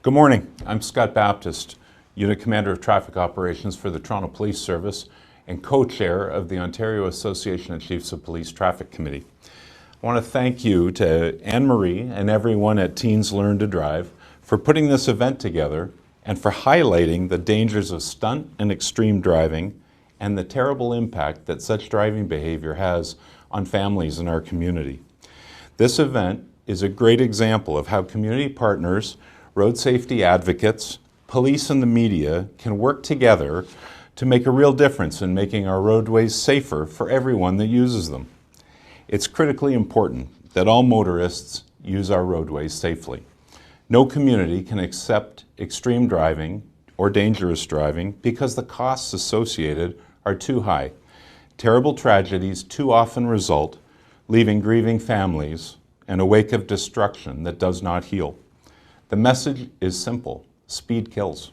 Good morning. I'm Scott Baptist, Unit Commander of Traffic Operations for the Toronto Police Service and co-chair of the Ontario Association of Chiefs of Police Traffic Committee. I want to thank you to Anne-Marie and everyone at Teens Learn to Drive for putting this event together and for highlighting the dangers of stunt and extreme driving and the terrible impact that such driving behavior has on families in our community. This event is a great example of how community partners, road safety advocates, police and the media can work together to make a real difference in making our roadways safer for everyone that uses them. It's critically important that all motorists use our roadways safely. No community can accept extreme driving or dangerous driving because the costs associated are too high. Terrible tragedies too often result, leaving grieving families and a wake of destruction that does not heal. The message is simple: speed kills.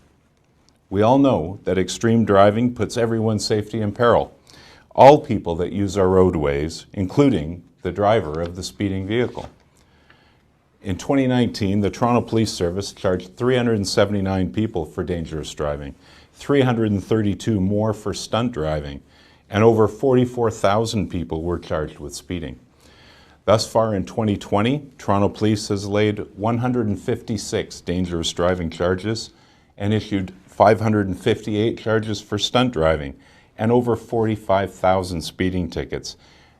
We all know that extreme driving puts everyone's safety in peril. All people that use our roadways, including the driver of the speeding vehicle. In 2019, the Toronto Police Service charged 379 people for dangerous driving, 332 more for stunt driving, and over 44,000 people were charged with speeding. Thus far in 2020, Toronto Police has laid 156 dangerous driving charges and issued 558 charges for stunt driving and over 45,000 speeding tickets,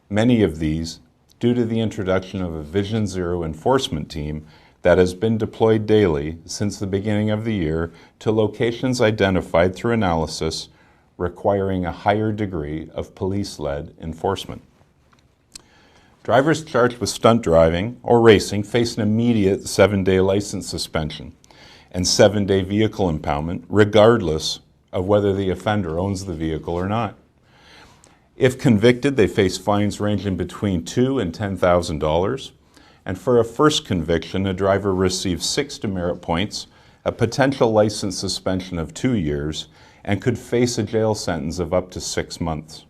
many of these due to the introduction of a Vision Zero enforcement team that has been deployed daily since the beginning of the year to locations identified through analysis requiring a higher degree of police-led enforcement. Drivers charged with stunt driving or racing face an immediate 7-day license suspension and 7-day vehicle impoundment, regardless of whether the offender owns the vehicle or not. If convicted, they face fines ranging between $2,000 and $10,000. And for a first conviction, a driver receives 6 demerit points, a potential license suspension of 2 years, and could face a jail sentence of up to 6 months.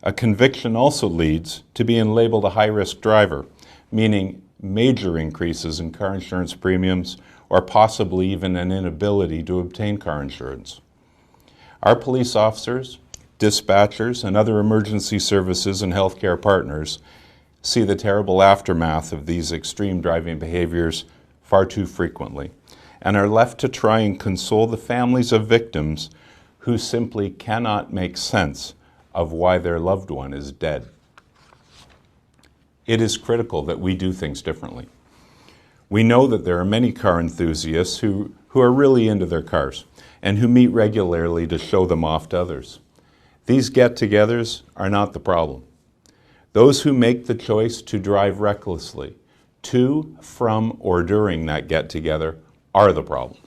A conviction also leads to being labeled a high-risk driver, meaning major increases in car insurance premiums or possibly even an inability to obtain car insurance. Our police officers, dispatchers, and other emergency services and healthcare partners see the terrible aftermath of these extreme driving behaviors far too frequently and are left to try and console the families of victims who simply cannot make sense of why their loved one is dead. It is critical that we do things differently. We know that there are many car enthusiasts who are really into their cars and who meet regularly to show them off to others. These get-togethers are not the problem. Those who make the choice to drive recklessly to, from, or during that get-together are the problem.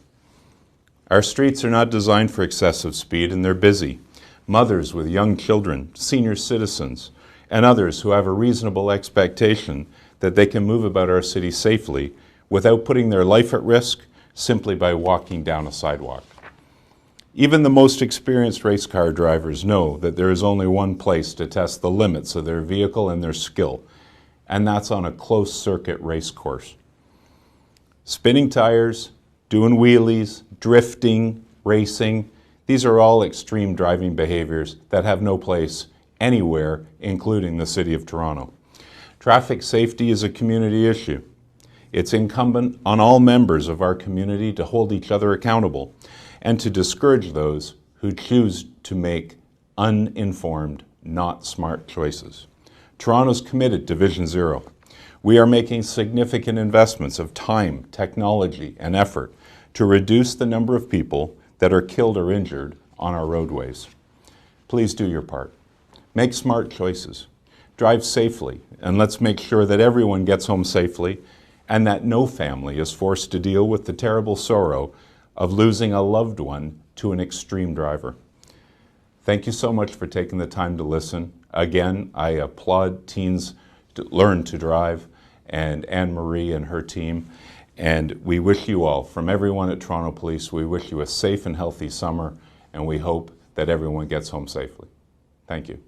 Our streets are not designed for excessive speed, and they're busy. Mothers with young children, senior citizens, and others who have a reasonable expectation that they can move about our city safely without putting their life at risk simply by walking down a sidewalk. Even the most experienced race car drivers know that there is only one place to test the limits of their vehicle and their skill, and that's on a closed-circuit race course. Spinning tires, doing wheelies, drifting, racing, these are all extreme driving behaviors that have no place anywhere, including the City of Toronto. Traffic safety is a community issue. It's incumbent on all members of our community to hold each other accountable and to discourage those who choose to make uninformed, not smart choices. Toronto's committed to Vision Zero. We are making significant investments of time, technology, and effort to reduce the number of people that are killed or injured on our roadways. Please do your part. Make smart choices. Drive safely, and let's make sure that everyone gets home safely and that no family is forced to deal with the terrible sorrow of losing a loved one to an extreme driver. Thank you so much for taking the time to listen. Again, I applaud Teens Learn to Drive and Anne-Marie and her team. And we wish you all, from everyone at Toronto Police, we wish you a safe and healthy summer, and we hope that everyone gets home safely. Thank you.